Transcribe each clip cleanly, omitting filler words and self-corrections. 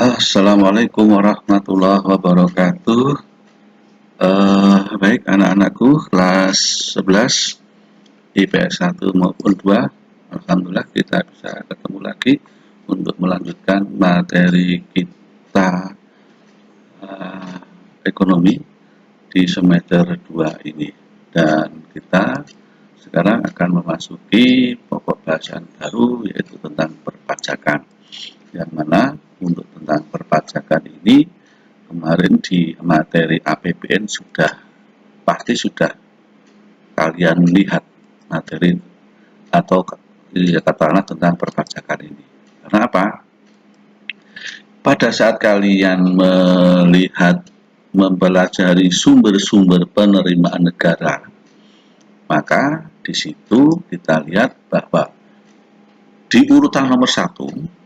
Assalamualaikum warahmatullahi wabarakatuh. Baik anak-anakku kelas 11 IPS 1 maupun 2, alhamdulillah kita bisa ketemu lagi untuk melanjutkan materi kita ekonomi di semester 2 ini. Dan kita sekarang akan memasuki pokok bahasan baru, yaitu tentang perpajakan. Yang mana untuk tentang perpajakan ini kemarin di materi APBN pasti sudah kalian lihat materi atau katakanlah tentang perpajakan ini. Karena apa? Pada saat kalian mempelajari sumber-sumber penerimaan negara, maka di situ kita lihat bahwa di urutan nomor 1,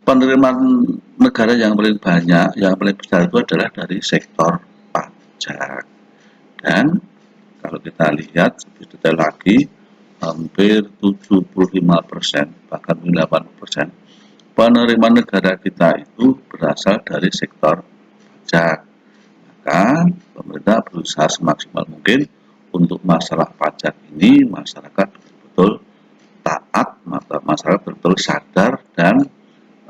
penerimaan negara yang paling banyak, yang paling besar itu adalah dari sektor pajak. Dan kalau kita lihat lebih detail lagi, hampir 75%, bahkan 80% penerimaan negara kita itu berasal dari sektor pajak. Maka pemerintah berusaha semaksimal mungkin untuk masalah pajak ini masyarakat betul-betul taat, masyarakat betul-betul sadar dan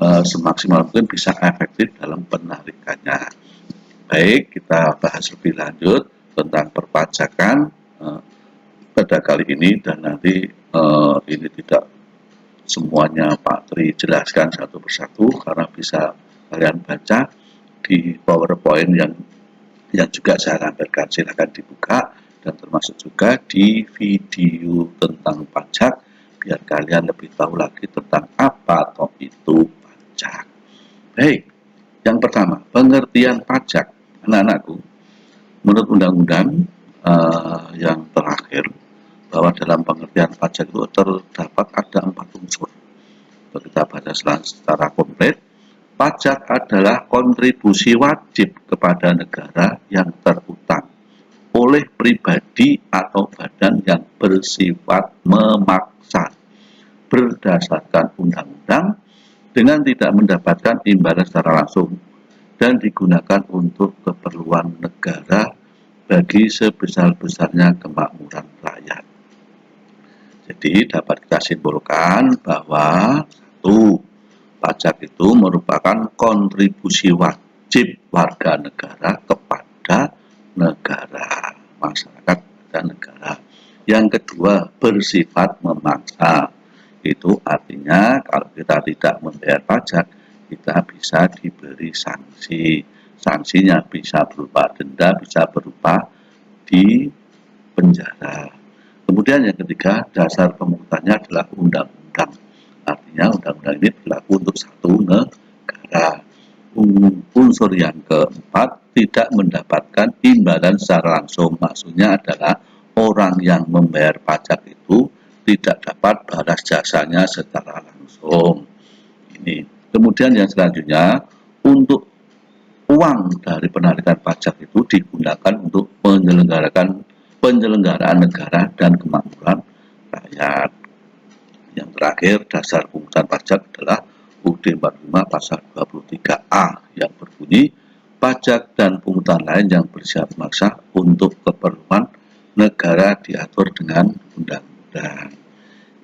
semaksimal mungkin bisa efektif dalam penarikannya. Baik, kita bahas lebih lanjut tentang perpajakan pada kali ini, dan nanti ini tidak semuanya Pak Tri jelaskan satu persatu karena bisa kalian baca di PowerPoint yang juga saya tampilkan. Silakan dibuka, dan termasuk juga di video tentang pajak biar kalian lebih tahu lagi tentang apa toh itu pajak. Baik, yang pertama, pengertian pajak. Anak-anakku, menurut undang-undang yang terakhir, bahwa dalam pengertian pajak itu terdapat ada 4 unsur. Kalau kita baca secara komplit, pajak adalah kontribusi wajib kepada negara yang terutang oleh pribadi atau badan yang bersifat memaksa berdasarkan undang-undang dengan tidak mendapatkan imbalan secara langsung dan digunakan untuk keperluan negara bagi sebesar-besarnya kemakmuran rakyat. Jadi dapat kita simpulkan bahwa 1, pajak itu merupakan kontribusi wajib warga negara kepada negara, masyarakat dan negara. Yang kedua, bersifat memaksa. Itu artinya kalau kita tidak membayar pajak, kita bisa diberi sanksi. Sanksinya bisa berupa denda, bisa berupa di penjara. Kemudian yang ketiga, dasar pemungutannya adalah undang-undang. Artinya undang-undang ini berlaku untuk satu negara. Unsur yang keempat, tidak mendapatkan imbalan secara langsung. Maksudnya adalah orang yang membayar pajak itu tidak dapat balas jasanya secara langsung. Ini. Kemudian yang selanjutnya, untuk uang dari penarikan pajak itu digunakan untuk penyelenggaraan negara dan kemakmuran rakyat. Yang terakhir, dasar pungutan pajak adalah UUD 45 pasal 23A yang berbunyi, pajak dan pungutan lain yang bersifat maksa untuk keperluan negara diatur dengan undang-undang.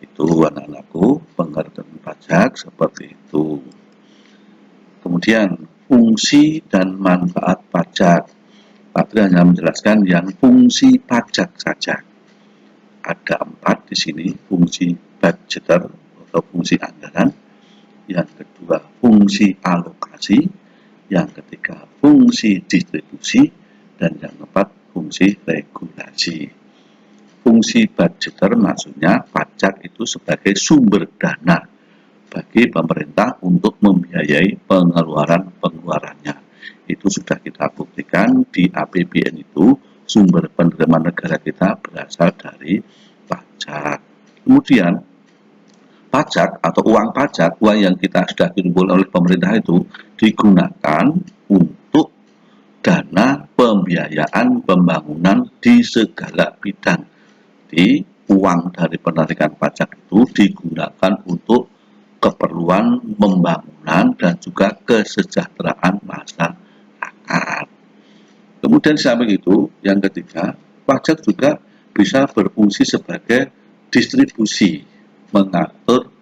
Itu anak-anakku, pengertian pajak seperti itu. Kemudian fungsi dan manfaat pajak. Pak Tri hanya menjelaskan yang fungsi pajak saja. Ada 4 di sini, fungsi budgeter atau fungsi anggaran. Yang kedua, fungsi alokasi. Yang ketiga, fungsi distribusi. Dan yang keempat, fungsi regulasi. Fungsi budgeter maksudnya pajak itu sebagai sumber dana bagi pemerintah untuk membiayai pengeluarannya. Itu sudah kita buktikan di APBN itu, sumber penerimaan negara kita berasal dari pajak. Kemudian pajak atau uang pajak, uang yang kita sudah dikumpulkan oleh pemerintah itu digunakan untuk dana pembiayaan pembangunan di segala bidang. Jadi uang dari penarikan pajak itu digunakan untuk keperluan pembangunan penerimaan dan juga kesejahteraan masyarakat. Kemudian samping itu, yang ketiga, pajak juga bisa berfungsi sebagai distribusi, mengatur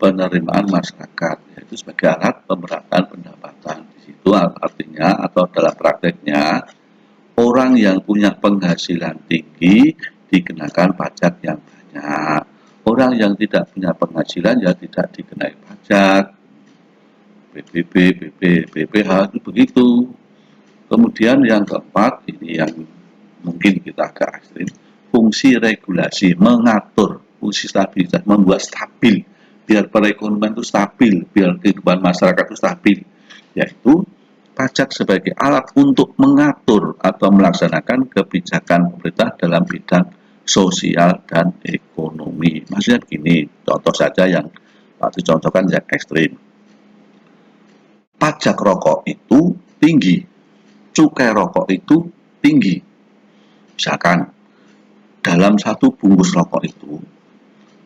penerimaan masyarakat, yaitu sebagai alat pemerataan pendapatan. Di situ artinya atau dalam prakteknya, orang yang punya penghasilan tinggi dikenakan pajak yang banyak. Orang yang tidak punya penghasilan ya tidak dikenai pajak. PBB, BPH itu begitu. Kemudian yang keempat, ini yang mungkin kita agak ekstrim, fungsi regulasi, mengatur, fungsi stabilitas, membuat stabil, biar perekonomian itu stabil, biar kehidupan masyarakat itu stabil, yaitu pajak sebagai alat untuk mengatur atau melaksanakan kebijakan pemerintah dalam bidang sosial dan ekonomi. Maksudnya begini, contoh saja yang Pak dicontohkan yang ekstrim. Pajak rokok itu tinggi, cukai rokok itu tinggi. Misalkan dalam satu bungkus rokok itu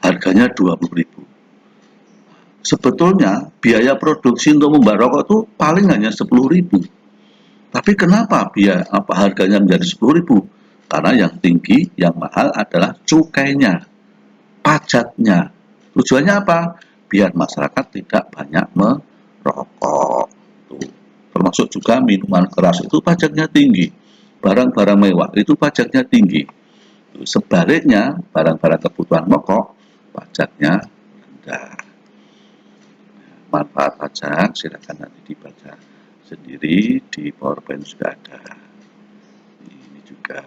harganya 20.000. Sebetulnya biaya produksi untuk membayar rokok itu paling hanya 10.000. Tapi kenapa harganya menjadi 10.000? Karena yang tinggi, yang mahal adalah cukainya, pajaknya. Tujuannya apa? Biar masyarakat tidak banyak merokok. Tuh. Termasuk juga minuman keras itu pajaknya tinggi. Barang-barang mewah itu pajaknya tinggi. Sebaliknya, barang-barang kebutuhan pokok pajaknya rendah. Manfaat pajak silakan nanti dibaca sendiri di PowerPoint sudah ada. Ini juga.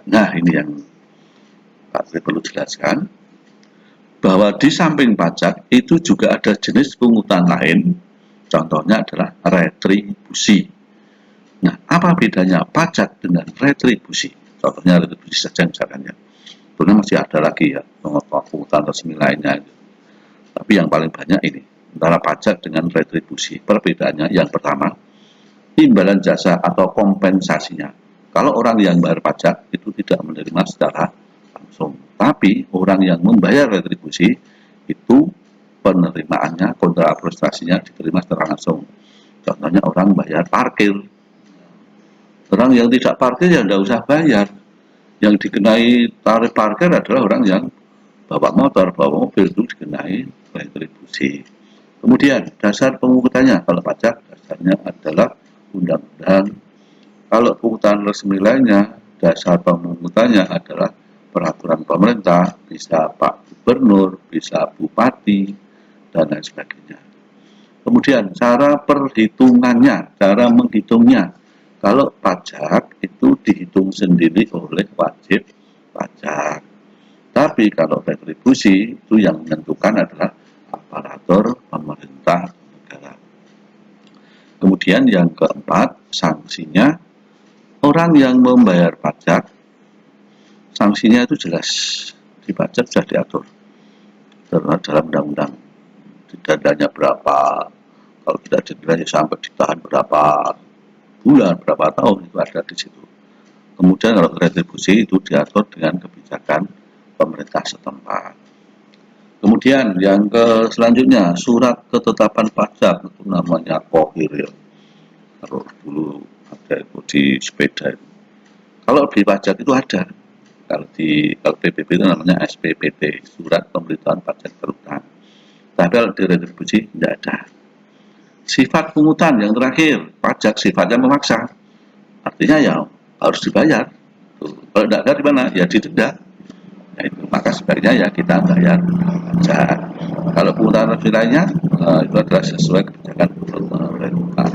Nah, ini yang Pak Tri perlu jelaskan bahwa di samping pajak itu juga ada jenis pungutan lain. Contohnya adalah retribusi. Nah, apa bedanya pajak dengan retribusi? Contohnya retribusi saja misalkan ya. Sebenarnya masih ada lagi ya pungutan resmi lainnya. Tapi yang paling banyak ini antara pajak dengan retribusi. Perbedaannya yang pertama, imbalan jasa atau kompensasinya. Kalau orang yang bayar pajak itu tidak menerima secara langsung, tapi orang yang membayar retribusi itu penerimaannya, kontra prestasinya diterima secara langsung. Contohnya orang bayar parkir. Orang yang tidak parkir ya tidak usah bayar. Yang dikenai tarif parkir adalah orang yang bawa motor, bawa mobil itu dikenai retribusi. Kemudian dasar pemungutannya, kalau pajak dasarnya adalah undang-undang. Kalau pungutan resmi lainnya, dasar pemungutannya adalah peraturan pemerintah, bisa Pak Gubernur, bisa Bupati, dan lain sebagainya. Kemudian cara perhitungannya, cara menghitungnya. Kalau pajak itu dihitung sendiri oleh wajib pajak. Tapi kalau retribusi itu yang menentukan adalah aparatur pemerintah negara. Kemudian yang keempat, sanksinya. Orang yang membayar pajak, sanksinya itu jelas. Di pajak sudah diatur dalam undang-undang. Didandanya berapa, kalau tidak dikira sampai ditahan berapa bulan, berapa tahun, itu ada di situ. Kemudian kalau retribusi itu diatur dengan kebijakan pemerintah setempat. Kemudian yang selanjutnya, surat ketetapan pajak, itu namanya KOHIR ya. Kalau dulu ada itu di sepeda itu. Kalau di pajak itu ada. Kalau PBB itu namanya SPPT, surat pemberitahuan pajak berutang. Tapi kalau di retribusi tidak ada. Sifat pungutan yang terakhir, pajak sifatnya memaksa. Artinya ya harus dibayar. Kalau tidak ada di mana? Ya didenda. Nah, itu maka sebaiknya ya kita bayar pajak. Kalau pungutan resmi lainnya itu adalah sesuai kebijakan pemerintah.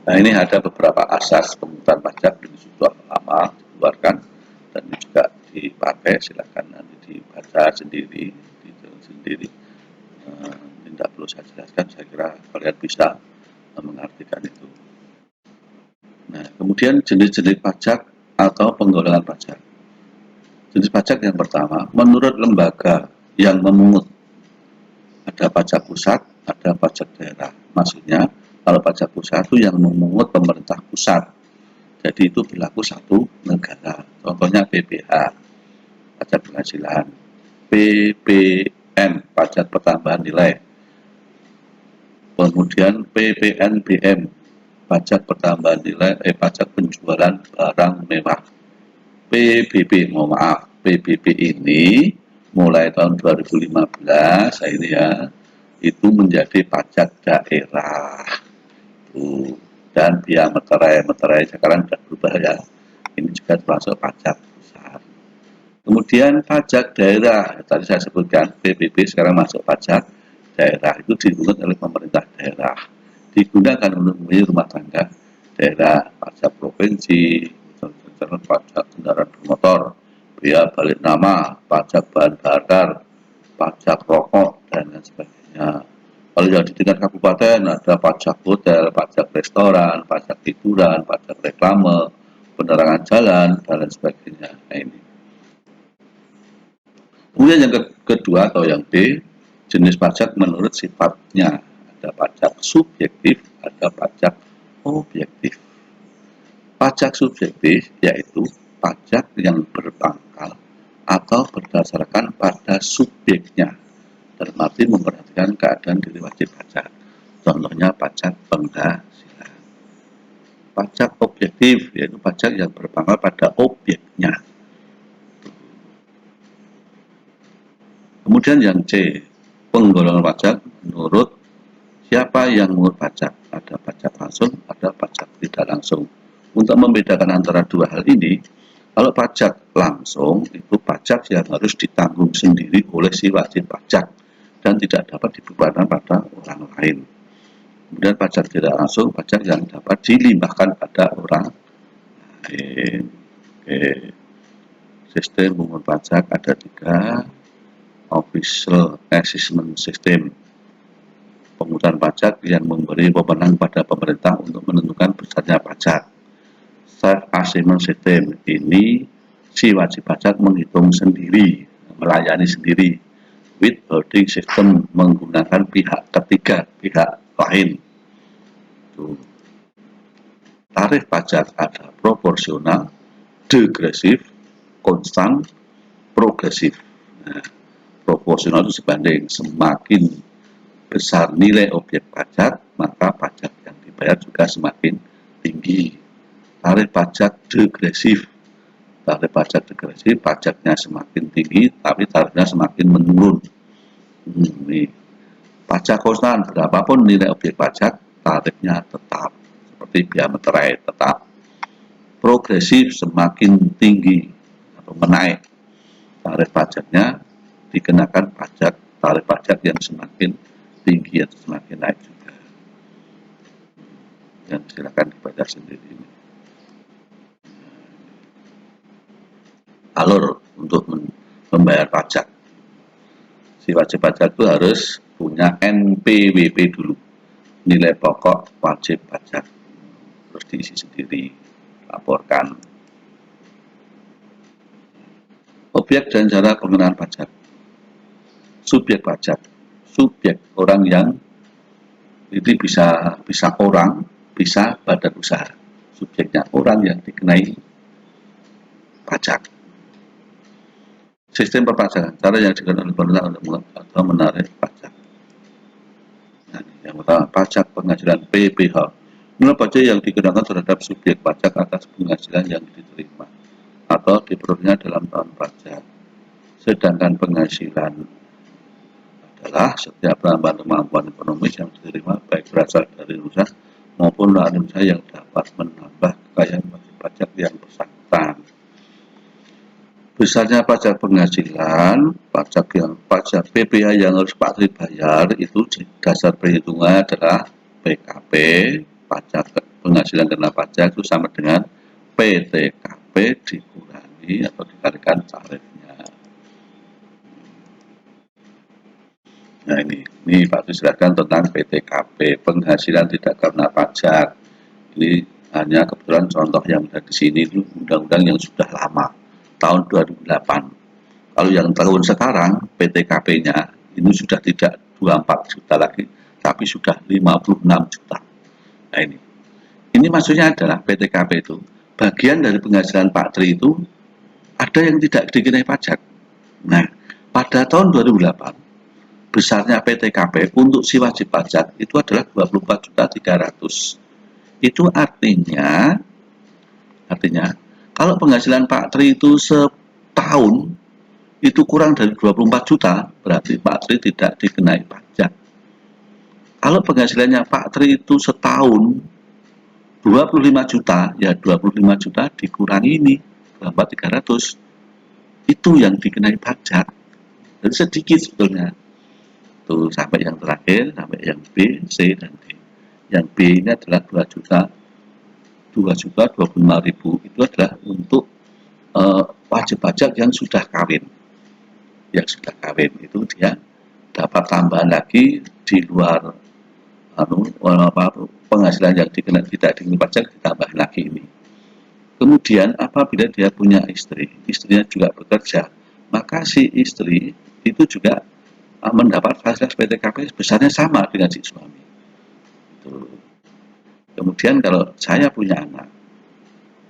Nah, ini ada beberapa asas pemungutan pajak ini sudah lama dikeluarkan dan ini juga dipakai. Silakan nanti dibaca sendiri, tidak perlu saya jelaskan. Saya kira kalian bisa mengartikan itu. Nah, kemudian jenis-jenis pajak atau penggolongan pajak. Jenis pajak yang pertama, menurut lembaga yang memungut. Ada pajak pusat, ada pajak daerah. Maksudnya, kalau pajak pusat itu yang memungut pemerintah pusat. Jadi itu berlaku satu negara. Contohnya PPH, pajak penghasilan. PP PPN, pajak pertambahan nilai. Kemudian PPNBM, pajak pertambahan nilai, pajak penjualan barang mewah. PBB, mohon maaf, PBB ini mulai tahun 2015 ini ya, itu menjadi pajak daerah. Dan biaya meterai sekarang sudah berubah ya. Ini juga termasuk pajak pusat. Kemudian pajak daerah, tadi saya sebutkan PBB sekarang masuk pajak daerah, itu dipungut oleh pemerintah daerah, digunakan untuk membeli rumah tangga daerah, pajak provinsi, pajak kendaraan bermotor, biaya balik nama, pajak bahan bakar, pajak rokok, dan lain sebagainya. Kalau yang di tingkat kabupaten ada pajak hotel, pajak restoran, pajak hiburan, pajak reklame, penerangan jalan, dan lain sebagainya. Nah, ini. Kemudian yang kedua atau yang D, jenis pajak menurut sifatnya. Ada pajak subjektif, ada pajak objektif. Pajak subjektif yaitu pajak yang berpangkal atau berdasarkan pada subjeknya, dalam arti memperhatikan keadaan diri wajib pajak. Contohnya pajak penghasilan. Pajak objektif yaitu pajak yang berpangkal pada objeknya. Kemudian yang C, penggolongan pajak menurut siapa yang menurut pajak. Ada pajak langsung, ada pajak tidak langsung. Untuk membedakan antara dua hal ini, kalau pajak langsung itu pajak yang harus ditanggung sendiri oleh si wajib pajak dan tidak dapat dibebankan pada orang lain. Kemudian pajak tidak langsung, pajak yang dapat dilimpahkan pada orang lain. Sistem pungut pajak ada 3. Official Assessment System, pengurusan pajak yang memberi wewenang pada pemerintah untuk menentukan besarnya pajak. Self Assessment System, ini si wajib pajak menghitung sendiri, melayani sendiri. Withholding System, menggunakan pihak ketiga, pihak lain. Tarif pajak ada proporsional, degresif, konstan, progresif. Nah, proporsional itu sebanding semakin besar nilai objek pajak, maka pajak yang dibayar juga semakin tinggi. Tarif pajak degresif, pajaknya semakin tinggi, tapi tarifnya semakin menurun. Ini pajak konstan, berapapun nilai objek pajak, tarifnya tetap, seperti biaya meterai tetap. Progresif, semakin tinggi atau menaik tarif pajaknya, dikenakan tarif pajak yang semakin tinggi atau semakin naik juga. Yang silakan dibaca sendiri. Alur untuk membayar pajak. Si wajib pajak itu harus punya NPWP dulu, nilai pokok wajib pajak. Terus diisi sendiri, laporkan. Objek dan cara pengenaan pajak. Subjek pajak, subjek orang yang ini bisa orang, bisa badan usaha. Subjeknya orang yang dikenai pajak. Sistem perpajakan, cara yang digunakan oleh pemerintah untuk atau menarik pajak. Nah, yang pertama, pajak penghasilan PPh. Nilai pajak yang dikenakan terhadap subjek pajak atas penghasilan yang diterima atau diperolehnya dalam tahun pajak. Sedangkan penghasilan adalah setiap penambahan kemampuan ekonomis yang diterima baik berasal dari usaha maupun dari usaha yang dapat menambah kekayaan wajib pajak yang bersangkutan. Besarnya pajak penghasilan, pajak PPh yang harus Pak Tri bayar itu dasar perhitungan adalah PKP, pajak penghasilan kena pajak itu sama dengan PTKP dikurangi atau dikalikan tarifnya. Nah ini Pak dijelaskan tentang PTKP, penghasilan tidak karena pajak. Ini hanya kebetulan contoh yang ada di sini itu undang-undang yang sudah lama, tahun 2008. Kalau yang tahun sekarang PTKP-nya ini sudah tidak 24 juta lagi, tapi sudah 56 juta. Nah ini maksudnya adalah PTKP itu bagian dari penghasilan Pak Tri itu ada yang tidak dikenai pajak. Nah pada tahun 2008 besarnya PTKP untuk si wajib pajak itu adalah 24.300.000. Itu artinya kalau penghasilan Pak Tri itu setahun itu kurang dari 24 juta, berarti Pak Tri tidak dikenai pajak. Kalau penghasilannya Pak Tri itu setahun 25 juta, ya 25 juta dikurangi ini 24.300, itu yang dikenai pajak. Jadi sedikit sebetulnya. Tuh sampai yang terakhir, sampai yang B, C, dan D. Yang B ini adalah 2.025.000 itu adalah untuk wajib pajak yang sudah kawin. Yang sudah kawin itu dia dapat tambahan lagi di luar penghasilan yang tidak dikenai pajak, ditambah lagi ini. Kemudian apabila dia punya istri, istrinya juga bekerja, maka si istri itu juga mendapat fasilitas PTKP besarnya sama dengan si suami. Kemudian kalau saya punya anak,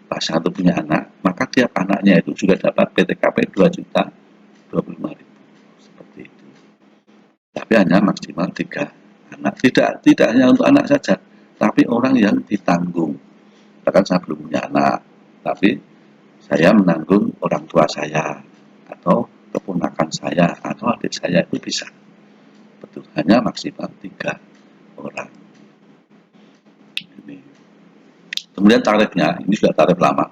Pak Satu punya anak, maka tiap anaknya itu juga dapat PTKP 2.025.000 seperti itu. Tapi hanya maksimal 3 anak. Tidak hanya untuk anak saja, tapi orang yang ditanggung. Bahkan saya belum punya anak, tapi saya menanggung orang tua saya atau keponakan saya atau adik saya itu bisa. Betul, hanya maksimal 3 orang. Ini. Kemudian tarifnya, ini sudah tarif lama.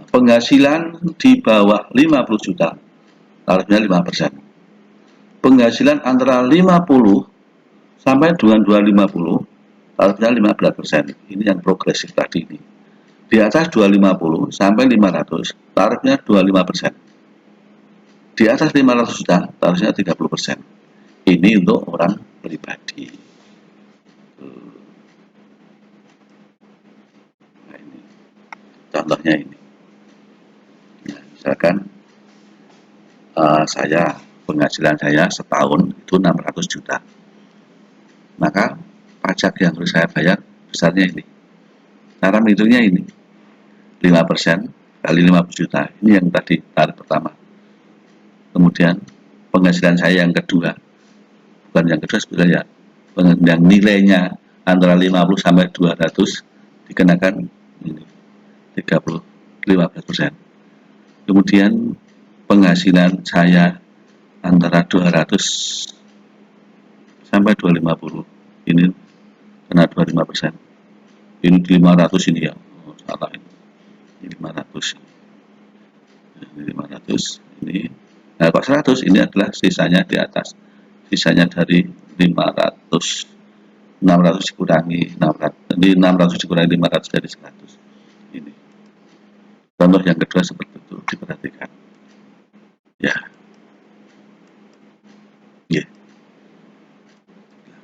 Penghasilan di bawah 50 juta, tarifnya 5%. Penghasilan antara 50 sampai dengan 250, tarifnya 15%. Ini yang progresif tadi ini. Di atas 250 sampai 500, tarifnya 25%. Di atas 500 juta, tarifnya 30%. Ini untuk orang pribadi. Nah, ini. Contohnya ini. Nah, misalkan penghasilan saya setahun itu 600 juta. Maka pajak yang harus saya bayar besarnya ini. Cara menghitungnya ini. 5% kali 50 juta. Ini yang tadi tarif pertama. Kemudian penghasilan saya yang kedua, bukan yang kedua sebenarnya, yang nilainya antara 50 sampai 200 dikenakan ini 15%. Kemudian penghasilan saya antara 200 sampai 250 ini kena 25%. Ini 500 ini ya, salah ini. Ini 500. Ini 500 ini. Nah, kok 100 ini adalah sisanya di atas. Sisanya dari 500 dikurangi 600. Ini 600 dikurangi 500 dari 100. Ini. Contoh yang kedua seperti itu, diperhatikan. Ya. Ya.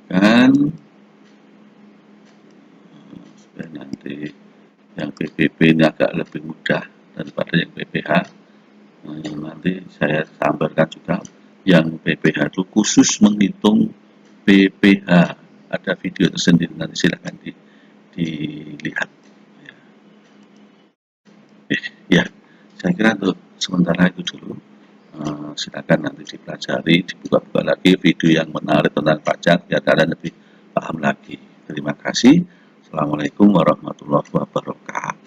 Kan supaya nanti yang PPP ini agak lebih mudah daripada yang PPH. Nanti saya sampaikan juga yang PPH itu khusus menghitung PPH, ada video tersendiri, nanti silahkan dilihat ya. Saya kira untuk sementara itu dulu. Silakan nanti dipelajari, dibuka-buka lagi video yang menarik tentang pajak biar kalian lebih paham lagi. Terima kasih. Assalamualaikum warahmatullahi wabarakatuh.